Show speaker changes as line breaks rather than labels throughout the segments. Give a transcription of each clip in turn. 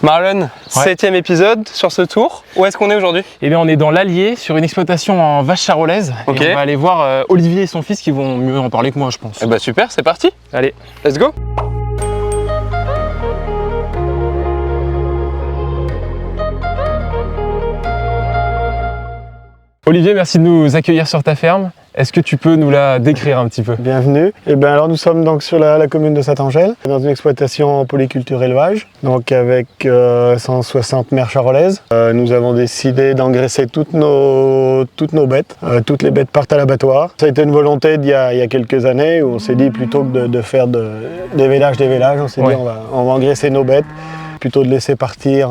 Marlon, 7e épisode sur ce tour. Où est-ce qu'on est aujourd'hui?
Eh bien, on est dans l'Allier, sur une exploitation en vache charolaise.
Ok.
Et on va aller voir Olivier et son fils qui vont mieux en parler que moi, je pense.
Eh bah super, c'est parti.
Allez.
Let's go.
Olivier, merci de nous accueillir sur ta ferme. Est-ce que tu peux nous la décrire un petit peu?
Bienvenue. Et bien alors nous sommes donc sur la commune de Saint-Angèle, dans une exploitation en polyculture élevage, donc avec 160 mères charolaises. Nous avons décidé d'engraisser toutes nos bêtes. Toutes les bêtes partent à l'abattoir. Ça a été une volonté il y a quelques années où on s'est dit plutôt que de faire des vélages, on s'est dit on va engraisser nos bêtes. Plutôt de laisser partir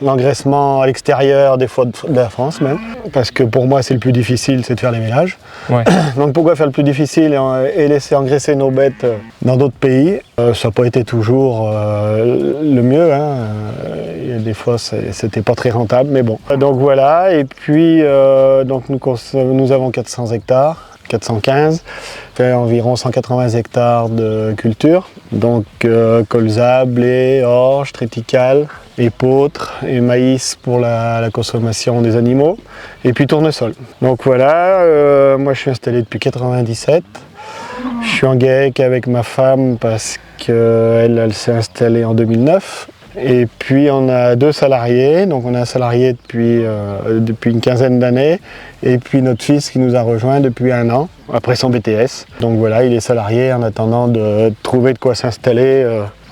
l'engraissement à l'extérieur des fois de la France même, parce que pour moi c'est le plus difficile, c'est de faire les mélages.
Ouais.
Donc pourquoi faire le plus difficile et laisser engraisser nos bêtes dans d'autres pays? Ça n'a pas été toujours le mieux, hein. Il y a des fois c'était pas très rentable, mais bon. Donc voilà, et puis donc nous avons 400 hectares. 415, fait environ 180 hectares de culture, donc colza, blé, orge, triticale, épeautre et maïs pour la consommation des animaux, et puis tournesol. Donc voilà, moi je suis installé depuis 97, je suis en GAEC avec ma femme parce qu'elle s'est installée en 2009. Et puis on a 2 salariés, donc on a un salarié depuis une quinzaine d'années, et puis notre fils qui nous a rejoint depuis 1 an, après son BTS. Donc voilà, il est salarié en attendant de trouver de quoi s'installer.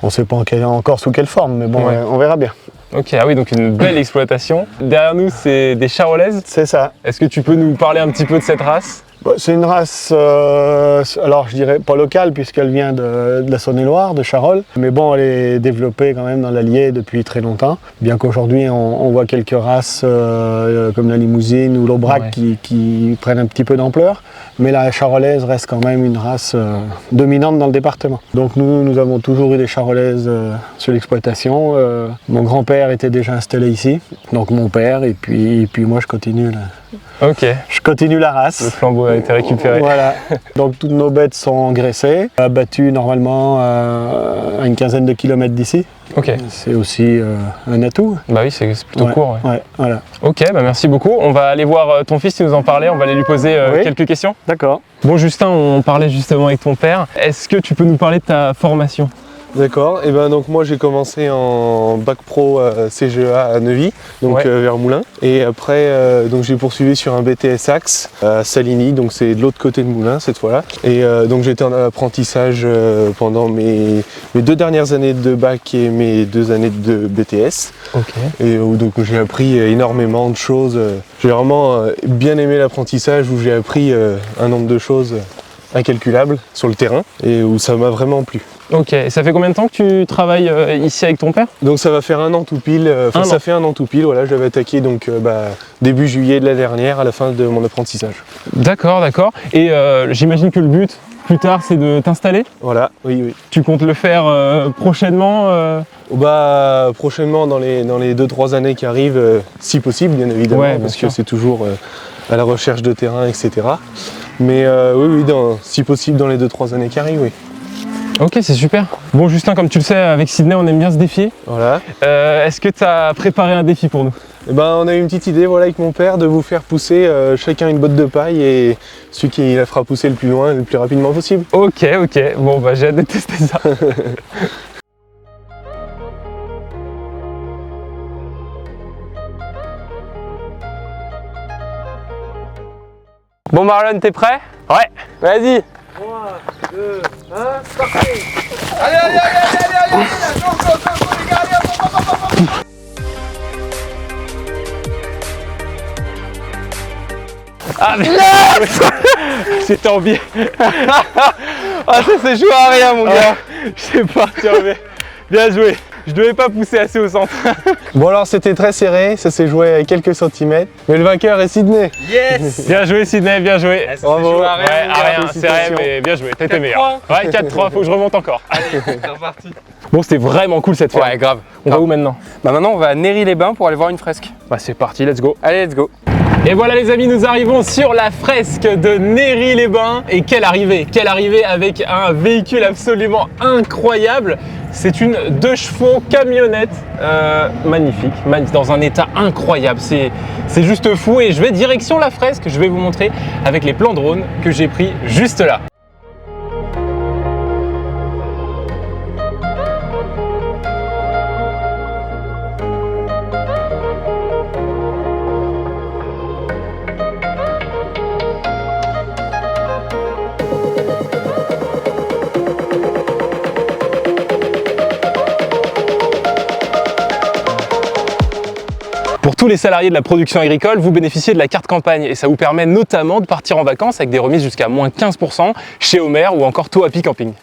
On ne sait pas encore sous quelle forme, mais bon, on verra bien.
Ok, ah oui, donc une belle exploitation. Derrière nous, c'est des charolaises.
C'est ça.
Est-ce que tu peux nous parler un petit peu de cette race?
C'est une race, alors je dirais pas locale puisqu'elle vient de la Saône-et-Loire, de Charolles, mais bon elle est développée quand même dans l'Allier depuis très longtemps, bien qu'aujourd'hui on voit quelques races comme la Limousine ou l'Aubrac qui prennent un petit peu d'ampleur, mais la charolaise reste quand même une race dominante dans le département. Donc nous avons toujours eu des charolaises sur l'exploitation. Mon grand-père était déjà installé ici, donc mon père, et puis moi je continue là.
Ok.
Je continue la race.
Le flambeau a été récupéré.
Voilà. Donc toutes nos bêtes sont engraissées, abattues normalement à une quinzaine de kilomètres d'ici.
Ok.
C'est aussi un atout.
Bah oui, c'est plutôt court.
Ouais, voilà.
Ok, bah merci beaucoup. On va aller voir ton fils qui nous en parlait, on va aller lui poser quelques questions.
D'accord.
Bon Justin, on parlait justement avec ton père. Est-ce que tu peux nous parler de ta formation?
D'accord, et ben donc moi j'ai commencé en bac pro CGEA à Neuvy, donc vers Moulins. Et après donc j'ai poursuivi sur un BTS Axe à Saligny, donc c'est de l'autre côté de Moulins cette fois-là. Et donc j'étais en apprentissage pendant mes 2 dernières années de bac et mes 2 années de BTS.
Ok.
Et donc j'ai appris énormément de choses. J'ai vraiment bien aimé l'apprentissage où j'ai appris un nombre de choses incalculables sur le terrain et où ça m'a vraiment plu.
Ok, et ça fait combien de temps que tu travailles ici avec ton père?
Donc ça va faire 1 an tout pile, ça fait 1 an tout pile, voilà, j'avais attaqué donc début juillet de l'année dernière à la fin de mon apprentissage.
D'accord, d'accord. Et j'imagine que le but plus tard c'est de t'installer?
Voilà, oui.
Tu comptes le faire prochainement
Prochainement dans les 2-3 années qui arrivent, si possible bien évidemment, parce que c'est toujours à la recherche de terrain, etc. Mais oui, si possible dans les 2-3 années qui arrivent, oui.
Ok, c'est super. Bon Justin, comme tu le sais, avec Sydney, on aime bien se défier.
Voilà.
Est-ce que tu as préparé un défi pour nous?
Eh ben, on a eu une petite idée avec mon père de vous faire pousser chacun une botte de paille et celui qui la fera pousser le plus loin et le plus rapidement possible.
Ok, bon bah j'ai hâte de tester ça.
Bon Marlon, t'es prêt?
Ouais.
Vas-y.
3, 2, 1, partez!
Allez, go, les gars, allez,
Ah mais c'était en biais.
Ah ça c'est joué à rien mon gars.
C'est parti, bien joué. Je devais pas pousser assez au centre.
Bon alors c'était très serré, ça s'est joué à quelques centimètres, mais le vainqueur est Sydney.
Yes. Bien joué Sydney, bien joué.
Bravo.
À rien, c'est rien, mais bien joué, t'étais meilleur. Ouais, 4-3, faut que je remonte encore.
C'est reparti.
Bon, c'était vraiment cool cette ferme.
Ouais, grave.
On va où maintenant?
Bah maintenant on va à Néry-les-Bains pour aller voir une fresque.
Bah c'est parti, let's go.
Allez, let's go.
Et voilà les amis, nous arrivons sur la fresque de Néry-les-Bains. Et quelle arrivée avec un véhicule absolument incroyable. C'est une 2 chevaux camionnette magnifique, dans un état incroyable. C'est juste fou et je vais direction la fresque. Je vais vous montrer avec les plans drone que j'ai pris juste là. Pour tous les salariés de la production agricole, vous bénéficiez de la carte campagne et ça vous permet notamment de partir en vacances avec des remises jusqu'à moins 15% chez Homer ou encore Toapi Camping.